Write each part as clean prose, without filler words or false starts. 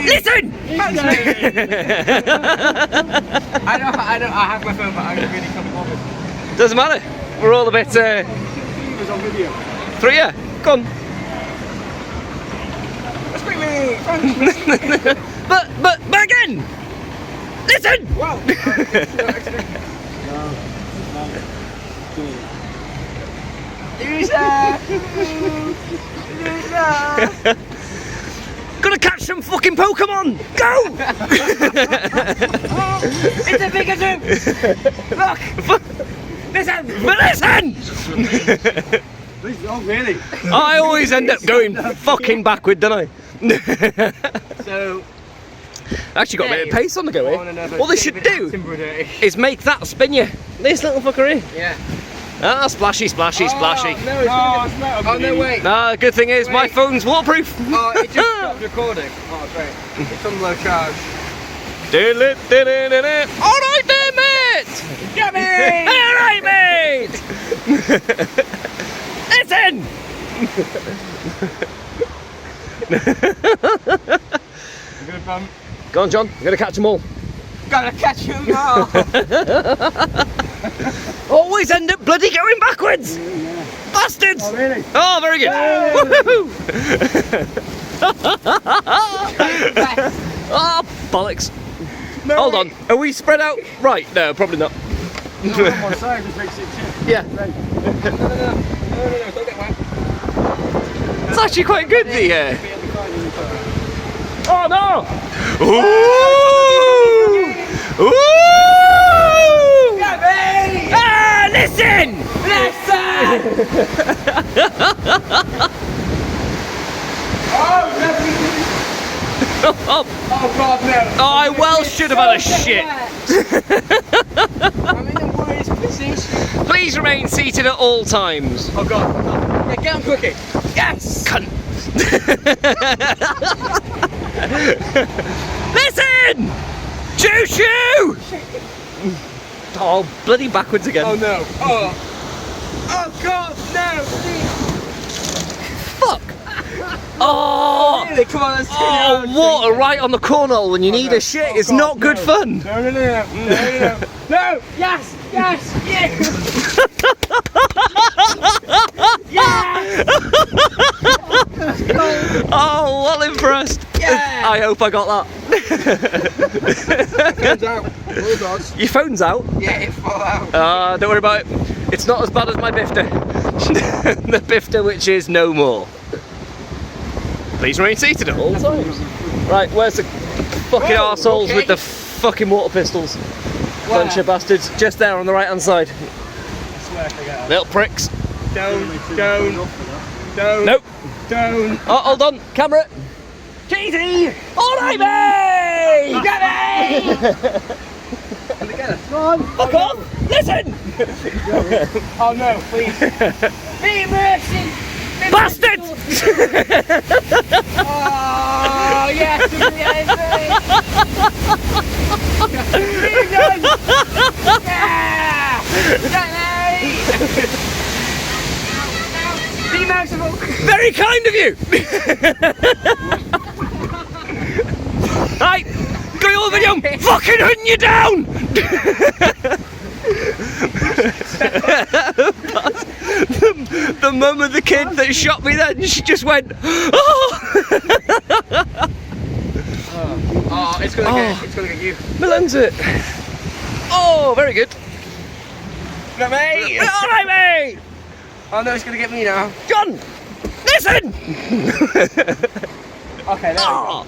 Listen! I have my phone, but I really can't bother. Doesn't matter. We're all a bit. He was on video. Through you. Go on. Scream me! but again! Listen! Wow! Loser! Gotta catch some fucking Pokemon! Go! It's a Pikachu! Look! Listen! But listen! Oh, really? I always end up going fucking backward, don't I? So... Actually got a bit of pace on the go here. What they should do Timber is make that spin you. This little fucker here. Yeah. Ah, splashy, splashy, splashy. No, it's not. Oh, no, wait. Ah, good thing is my phone's waterproof. Oh, it just stopped recording. Oh, great. It's on low charge. Alright there, mate! Get me! Alright, mate! Listen! I'm gonna bump. Go on, John. I'm going to catch them all. Gotta catch you now! Always end up bloody going backwards! Yeah. Bastards! Oh, really? Oh, very good. Oh, bollocks. No, Hold on. Are we spread out? Right. No, probably not. No, on one side, just makes it tip. Yeah. No, don't get wet. It's actually quite good, the... Oh, no! Ooh! Ooh! Get me! Ah, listen! Listen! Oh, Oh, oh God, no! oh, I well should have had a shit. I'm in the worst position. Please remain seated at all times. Oh God! Yeah, get him cooking. Yes! Cunt. Listen! Choo choo! Oh, bloody backwards again. Oh no! Oh! Oh God! No! Fuck! Oh! Really? Come on, let's Oh, water right on the cornhole when you need a shit is not good fun. No! No! Yes! Yes! Yes! Yes! Oh, well impressed. Yeah! I hope I got Phone's that. out. Oh God. Your phone's out? Yeah, it fall out. Don't worry about it. It's not as bad as my bifter. The bifter which is no more. Please remain seated at all times. Right, where's the fucking Whoa, arseholes okay. with the fucking water pistols? Where? Bunch of bastards. Just there on the right hand side. I swear I forgot. Little pricks. Don't. Nope. Don't. Oh, hold on. Camera. Cheesy! Alright, mate! Get me! Come on. Fuck off! Listen! Oh no, please. Be mercy! Bastards! Oh yes! Be merciful! Very kind of you! Right, go your video, fucking hunting you down! the mum of the kid that shot me then, she just went, oh! Oh, it's gonna get you. Melons it. Oh, very good. Get me! Alright, mate! Oh no, it's gonna get me now. John, listen! Okay, there we go. Oh,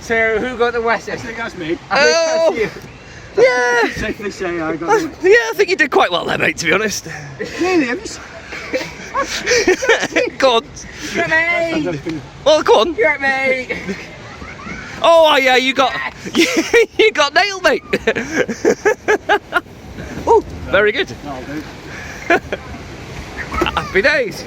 So, who got the West? I think that's me. I think that's you. yeah. Safely say I got it. Yeah, I think you did quite well there, mate, to be honest. Really? Have you seen? Go on. Get me! Well, go on. Get me! Oh, yeah, you got you got nailed, mate. Oh, very good. No, dude. Happy days.